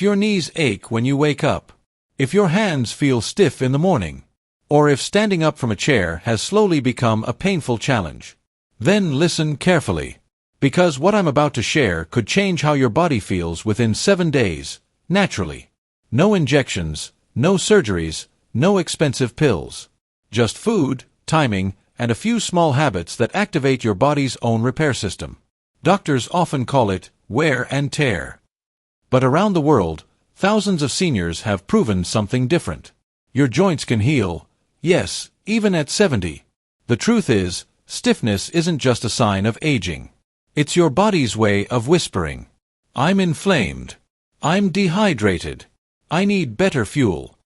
If your knees ache when you wake up, if your hands feel stiff in the morning, or if standing up from a chair has slowly become a painful challenge, then listen carefully, because what I'm about to share could change how your body feels within 7 days, naturally. No injections, no surgeries, no expensive pills. Just food, timing, and a few small habits that activate your body's own repair system. Doctors often call it wear and tear. But around the world, thousands of seniors have proven something different. Your joints can heal, yes, even at 70. The truth is, stiffness isn't just a sign of aging. It's your body's way of whispering, "I'm inflamed. I'm dehydrated. I need better fuel."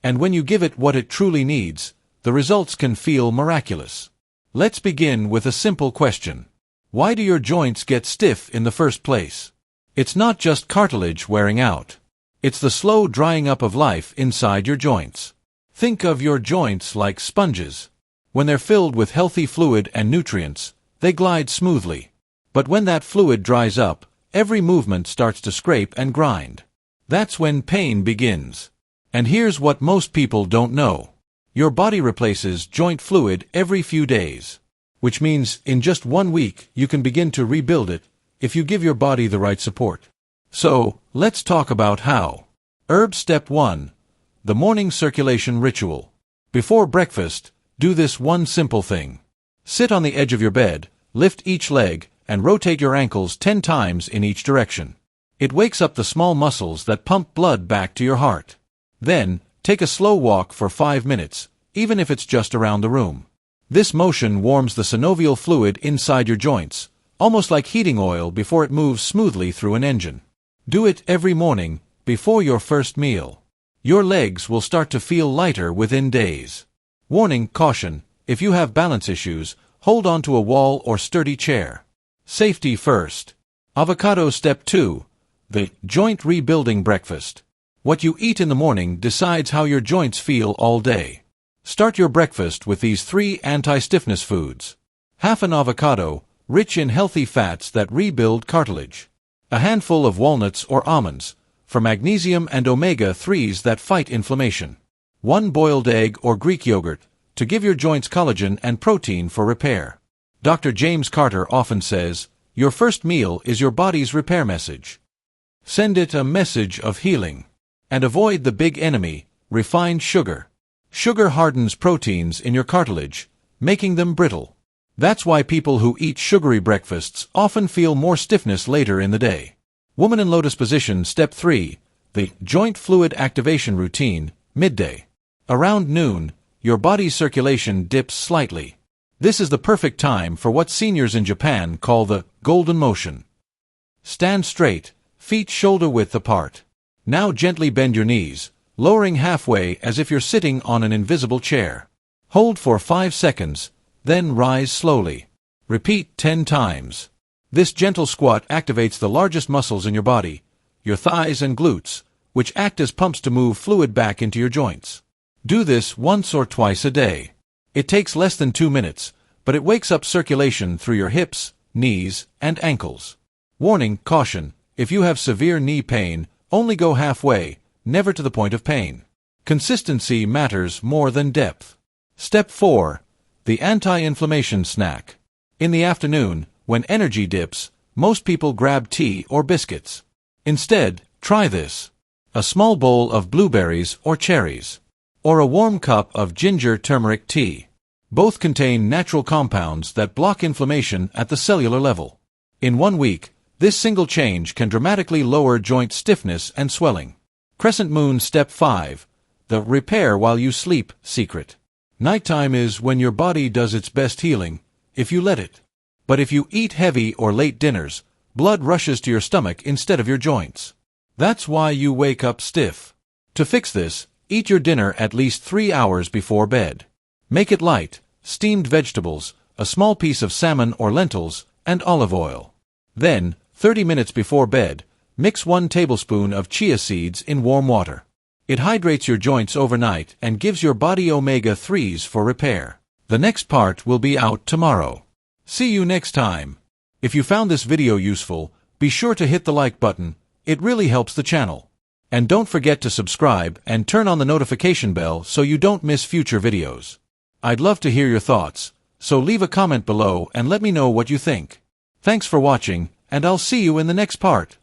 And when you give it what it truly needs, the results can feel miraculous. Let's begin with a simple question. Why do your joints get stiff in the first place? It's not just cartilage wearing out. It's the slow drying up of life inside your joints. Think of your joints like sponges. When they're filled with healthy fluid and nutrients, they glide smoothly. But when that fluid dries up, every movement starts to scrape and grind. That's when pain begins. And here's what most people don't know. Your body replaces joint fluid every few days, which means in just 1 week you can begin to rebuild it if you give your body the right support. So, let's talk about how. Step 1. The morning circulation ritual. Before breakfast, do this one simple thing. Sit on the edge of your bed, lift each leg, and rotate your ankles 10 times in each direction. It wakes up the small muscles that pump blood back to your heart. Then, take a slow walk for 5 minutes, even if it's just around the room. This motion warms the synovial fluid inside your joints, almost like heating oil before it moves smoothly through an engine. Do it every morning, before your first meal. Your legs will start to feel lighter within days. Warning, caution, if you have balance issues, hold on to a wall or sturdy chair. Safety first. Avocado Step 2. The joint rebuilding breakfast. What you eat in the morning decides how your joints feel all day. Start your breakfast with these 3 anti-stiffness foods. Half an avocado, rich in healthy fats that rebuild cartilage. A handful of walnuts or almonds, for magnesium and omega-3s that fight inflammation. 1 boiled egg or Greek yogurt, to give your joints collagen and protein for repair. Dr. James Carter often says, your first meal is your body's repair message. Send it a message of healing. And avoid the big enemy, refined sugar. Sugar hardens proteins in your cartilage, making them brittle. That's why people who eat sugary breakfasts often feel more stiffness later in the day. Woman in lotus position Step 3. The joint fluid activation routine, midday. Around noon, your body's circulation dips slightly. This is the perfect time for what seniors in Japan call the golden motion. Stand straight, feet shoulder-width apart. Now gently bend your knees, lowering halfway as if you're sitting on an invisible chair. Hold for 5 seconds, then rise slowly. Repeat 10 times. This gentle squat activates the largest muscles in your body, your thighs and glutes, which act as pumps to move fluid back into your joints. Do this once or twice a day. It takes less than 2 minutes, but it wakes up circulation through your hips, knees, and ankles. Warning, caution, if you have severe knee pain, only go halfway, never to the point of pain. Consistency matters more than depth. Step 4. The anti-inflammation snack. In the afternoon, when energy dips, most people grab tea or biscuits. Instead, try this. A small bowl of blueberries or cherries. Or a warm cup of ginger turmeric tea. Both contain natural compounds that block inflammation at the cellular level. In 1 week, this single change can dramatically lower joint stiffness and swelling. Crescent Moon Step 5. The repair while you sleep secret. Nighttime is when your body does its best healing, if you let it. But if you eat heavy or late dinners, blood rushes to your stomach instead of your joints. That's why you wake up stiff. To fix this, eat your dinner at least 3 hours before bed. Make it light, steamed vegetables, a small piece of salmon or lentils, and olive oil. Then, 30 minutes before bed, mix 1 tablespoon of chia seeds in warm water. It hydrates your joints overnight and gives your body omega-3s for repair. The next part will be out tomorrow. See you next time. If you found this video useful, be sure to hit the like button. It really helps the channel. And don't forget to subscribe and turn on the notification bell so you don't miss future videos. I'd love to hear your thoughts, so leave a comment below and let me know what you think. Thanks for watching, and I'll see you in the next part.